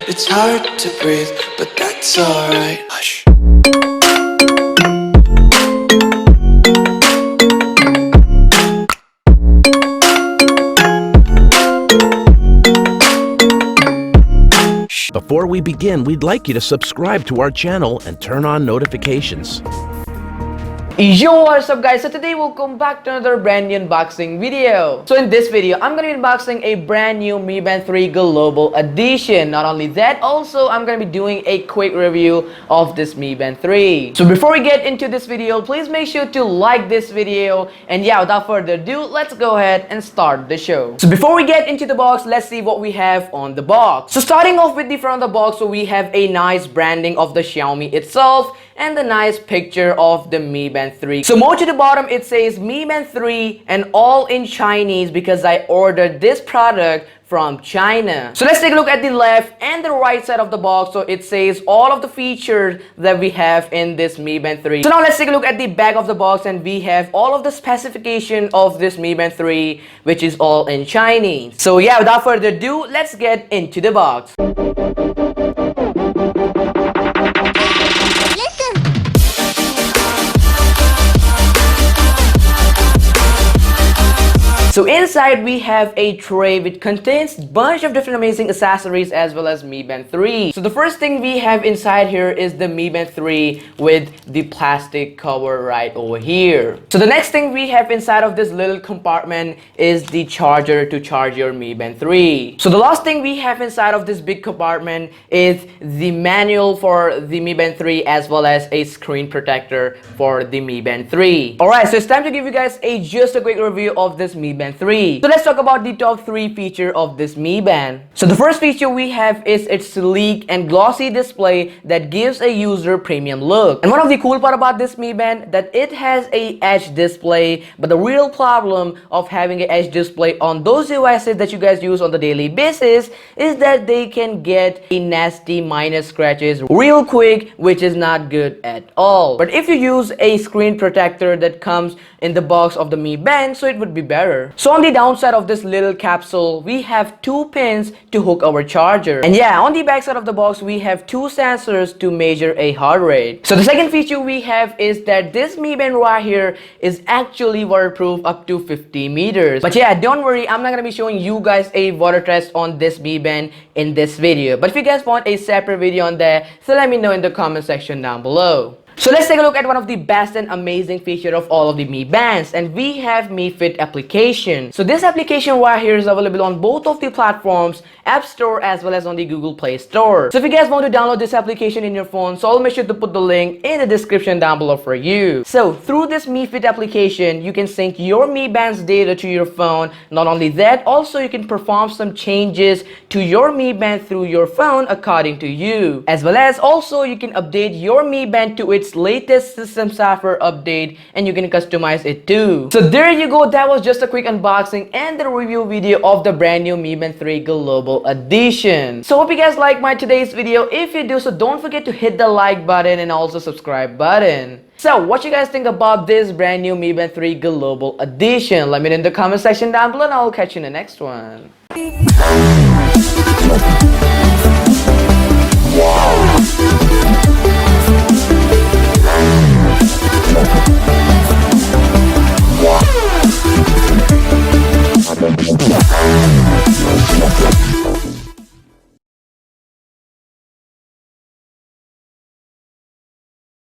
It's hard to breathe, but that's alright. Hush. Before we begin, we'd like you to subscribe to our channel and turn on notifications. Yo, what's up guys? So today welcome back to another brand new unboxing video. So in this video, I'm gonna be unboxing a brand new Mi Band 3 Global Edition. Not only that, also I'm gonna be doing a quick review of this Mi Band 3. So before we get into this video, please make sure to like this video. And yeah, without further ado, let's go ahead and start the show. So before we get into the box, let's see what we have on the box. So starting off with the front of the box, so we have a nice branding of the Xiaomi itself and the nice picture of the Mi Band 3. So more to the bottom, it says Mi Band 3 and all in Chinese because I ordered this product from China. So let's take a look at the left and the right side of the box. So it says all of the features that we have in this Mi Band 3. So now let's take a look at the back of the box, and we have all of the specification of this Mi Band 3, which is all in Chinese. So yeah, without further ado, let's get into the box. So inside we have a tray which contains a bunch of different amazing accessories as well as Mi Band 3. So the first thing we have inside here is the Mi Band 3 with the plastic cover right over here. So the next thing we have inside of this little compartment is the charger to charge your Mi Band 3. So the last thing we have inside of this big compartment is the manual for the Mi Band 3 as well as a screen protector for the Mi Band 3. Alright, so it's time to give you guys just a quick review of this Mi Band 3. So let's talk about the top 3 features of this Mi Band. So the first feature we have is its sleek and glossy display that gives a user premium look. And one of the cool part about this Mi Band that it has a edge display, but the real problem of having an edge display on those devices that you guys use on the daily basis is that they can get a nasty minor scratches real quick, which is not good at all. But if you use a screen protector that comes in the box of the Mi Band, so it would be better. So on the downside of this little capsule, we have 2 pins to hook our charger. And yeah, on the back side of the box, we have 2 sensors to measure a heart rate. So the second feature we have is that this Mi Band right here is actually waterproof up to 50 meters. But yeah, don't worry, I'm not gonna be showing you guys a water test on this Mi Band in this video. But if you guys want a separate video on that, so let me know in the comment section down below. So let's take a look at one of the best and amazing features of all of the Mi Bands, and we have Mi Fit application. So this application right here is available on both of the platforms, App Store as well as on the Google Play Store. So if you guys want to download this application in your phone, so I'll make sure to put the link in the description down below for you. So through this Mi Fit application, you can sync your Mi Band's data to your phone. Not only that, also you can perform some changes to your Mi Band through your phone according to you. As well as also you can update your Mi Band to its latest system software update, and you can customize it too. So there you go, that was just a quick unboxing and the review video of the brand new Mi Band 3 Global Edition. So hope you guys like my today's video. If you do, so don't forget to hit the like button and also subscribe button. So what you guys think about this brand new Mi Band 3 Global Edition? Let me know in the comment section down below, and I'll catch you in the next one.